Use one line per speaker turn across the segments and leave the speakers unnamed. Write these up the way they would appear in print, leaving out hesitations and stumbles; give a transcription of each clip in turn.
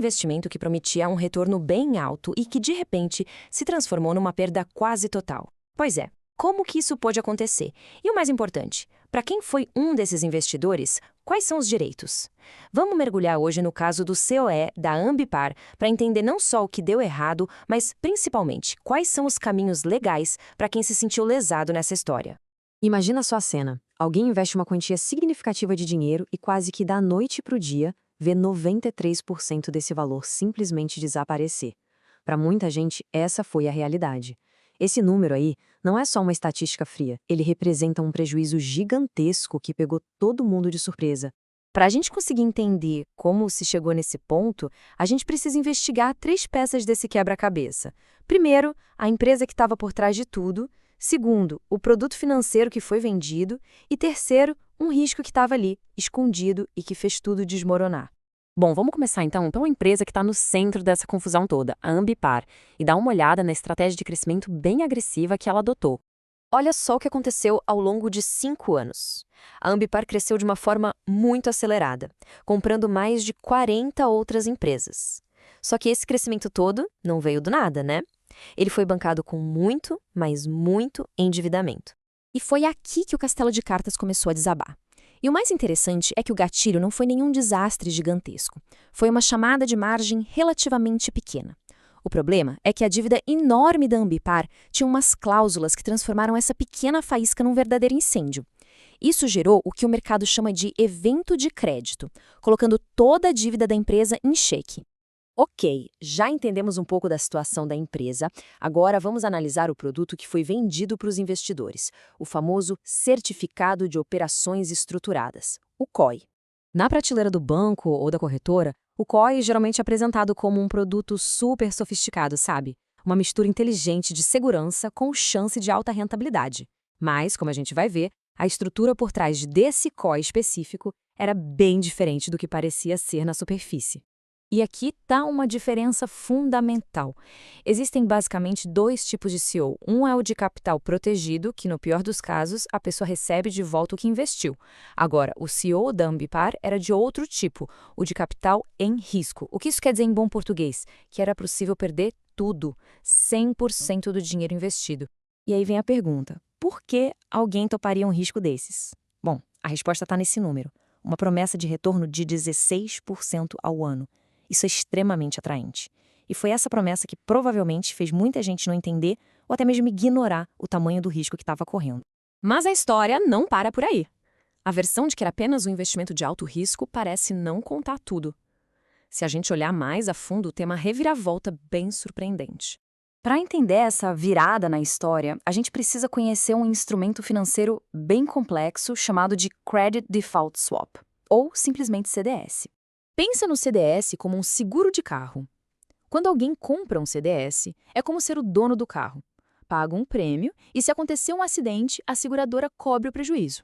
investimento que prometia um retorno bem alto e que, de repente, se transformou numa perda quase total. Pois é, como que isso pôde acontecer? E o mais importante, para quem foi um desses investidores, quais são os direitos? Vamos mergulhar hoje no caso do COE da Ambipar para entender não só o que deu errado, mas principalmente quais são os caminhos legais para quem se sentiu lesado nessa história.
Imagina só a cena. Alguém investe uma quantia significativa de dinheiro e quase que da noite para o dia vê 93% desse valor simplesmente desaparecer. Para muita gente, essa foi a realidade. Esse número aí não é só uma estatística fria, ele representa um prejuízo gigantesco que pegou todo mundo de surpresa.
Para a gente conseguir entender como se chegou nesse ponto, a gente precisa investigar 3 peças desse quebra-cabeça. Primeiro, a empresa que estava por trás de tudo. Segundo, o produto financeiro que foi vendido. E terceiro, um risco que estava ali, escondido e que fez tudo desmoronar. Bom, vamos começar então pela empresa que está no centro dessa confusão toda, a Ambipar, e dar uma olhada na estratégia de crescimento bem agressiva que ela adotou. Olha só o que aconteceu ao longo de 5 anos. A Ambipar cresceu de uma forma muito acelerada, comprando mais de 40 outras empresas. Só que esse crescimento todo não veio do nada, né? Ele foi bancado com muito, mas muito endividamento. E foi aqui que o castelo de cartas começou a desabar. E o mais interessante é que o gatilho não foi nenhum desastre gigantesco. Foi uma chamada de margem relativamente pequena. O problema é que a dívida enorme da Ambipar tinha umas cláusulas que transformaram essa pequena faísca num verdadeiro incêndio. Isso gerou o que o mercado chama de evento de crédito, colocando toda a dívida da empresa em xeque. Ok, já entendemos um pouco da situação da empresa, agora vamos analisar o produto que foi vendido para os investidores, o famoso Certificado de Operações Estruturadas, o COI. Na prateleira do banco ou da corretora, o COI é geralmente apresentado como um produto super sofisticado, sabe? Uma mistura inteligente de segurança com chance de alta rentabilidade. Mas, como a gente vai ver, a estrutura por trás desse COI específico era bem diferente do que parecia ser na superfície. E aqui está uma diferença fundamental. Existem basicamente 2 tipos de CEO. Um é o de capital protegido, que no pior dos casos, a pessoa recebe de volta o que investiu. Agora, o CEO da Ambipar era de outro tipo, o de capital em risco. O que isso quer dizer em bom português? Que era possível perder tudo, 100% do dinheiro investido. E aí vem a pergunta, por que alguém toparia um risco desses? Bom, a resposta está nesse número, uma promessa de retorno de 16% ao ano. Isso é extremamente atraente. E foi essa promessa que provavelmente fez muita gente não entender ou até mesmo ignorar o tamanho do risco que estava correndo. Mas a história não para por aí. A versão de que era apenas um investimento de alto risco parece não contar tudo. Se a gente olhar mais a fundo, tem uma reviravolta bem surpreendente. Para entender essa virada na história, a gente precisa conhecer um instrumento financeiro bem complexo chamado de Credit Default Swap, ou simplesmente CDS. Pensa no CDS como um seguro de carro. Quando alguém compra um CDS, é como ser o dono do carro. Paga um prêmio e, se acontecer um acidente, a seguradora cobre o prejuízo.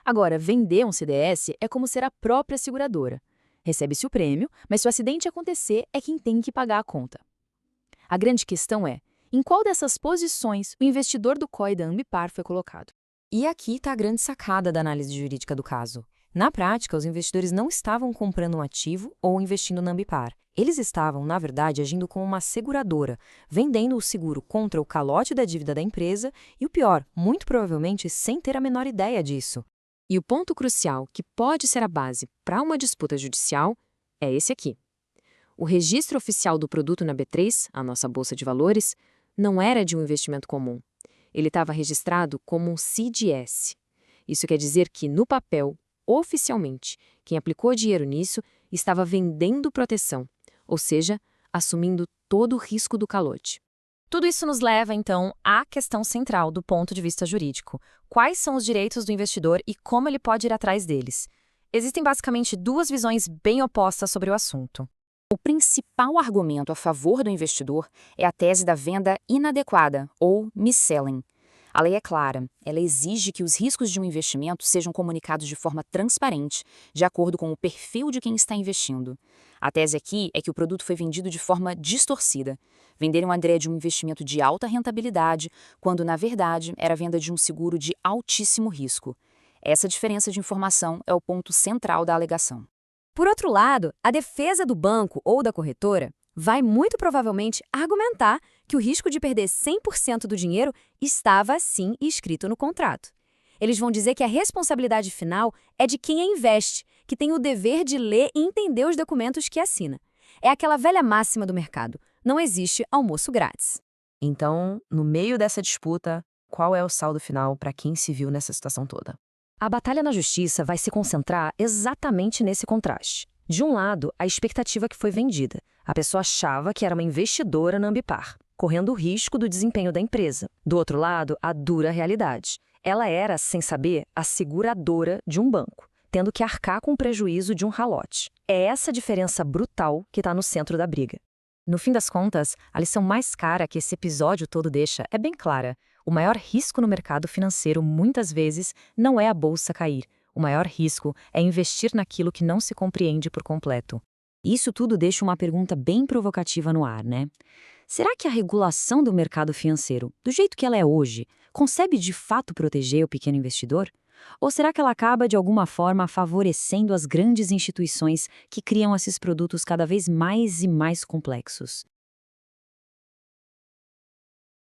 Agora, vender um CDS é como ser a própria seguradora. Recebe-se o prêmio, mas se o acidente acontecer, é quem tem que pagar a conta. A grande questão é, em qual dessas posições o investidor do COI da Ambipar foi colocado? E aqui está a grande sacada da análise jurídica do caso. Na prática, os investidores não estavam comprando um ativo ou investindo na Ambipar. Eles estavam, na verdade, agindo como uma seguradora, vendendo o seguro contra o calote da dívida da empresa e, o pior, muito provavelmente sem ter a menor ideia disso. E o ponto crucial, que pode ser a base para uma disputa judicial, é esse aqui. O registro oficial do produto na B3, a nossa bolsa de valores, não era de um investimento comum. Ele estava registrado como um CDS. Isso quer dizer que, no papel, oficialmente, quem aplicou dinheiro nisso estava vendendo proteção, ou seja, assumindo todo o risco do calote. Tudo isso nos leva, então, à questão central do ponto de vista jurídico. Quais são os direitos do investidor e como ele pode ir atrás deles? Existem basicamente 2 visões bem opostas sobre o assunto. O principal argumento a favor do investidor é a tese da venda inadequada, ou mis-selling. A lei é clara, ela exige que os riscos de um investimento sejam comunicados de forma transparente, de acordo com o perfil de quem está investindo. A tese aqui é que o produto foi vendido de forma distorcida. Venderam a ideia de um investimento de alta rentabilidade, quando, na verdade, era a venda de um seguro de altíssimo risco. Essa diferença de informação é o ponto central da alegação. Por outro lado, a defesa do banco ou da corretora vai muito provavelmente argumentar que o risco de perder 100% do dinheiro estava assim escrito no contrato. Eles vão dizer que a responsabilidade final é de quem a investe, que tem o dever de ler e entender os documentos que assina. É aquela velha máxima do mercado: não existe almoço grátis.
Então, no meio dessa disputa, qual é o saldo final para quem se viu nessa situação toda?
A batalha na justiça vai se concentrar exatamente nesse contraste. De um lado, a expectativa que foi vendida. A pessoa achava que era uma investidora na Ambipar, correndo o risco do desempenho da empresa. Do outro lado, a dura realidade. Ela era, sem saber, a seguradora de um banco, tendo que arcar com o prejuízo de um ralote. É essa diferença brutal que está no centro da briga. No fim das contas, a lição mais cara que esse episódio todo deixa é bem clara. O maior risco no mercado financeiro, muitas vezes, não é a bolsa cair. O maior risco é investir naquilo que não se compreende por completo. Isso tudo deixa uma pergunta bem provocativa no ar, né? Será que a regulação do mercado financeiro, do jeito que ela é hoje, consegue de fato proteger o pequeno investidor? Ou será que ela acaba, de alguma forma, favorecendo as grandes instituições que criam esses produtos cada vez mais e mais complexos?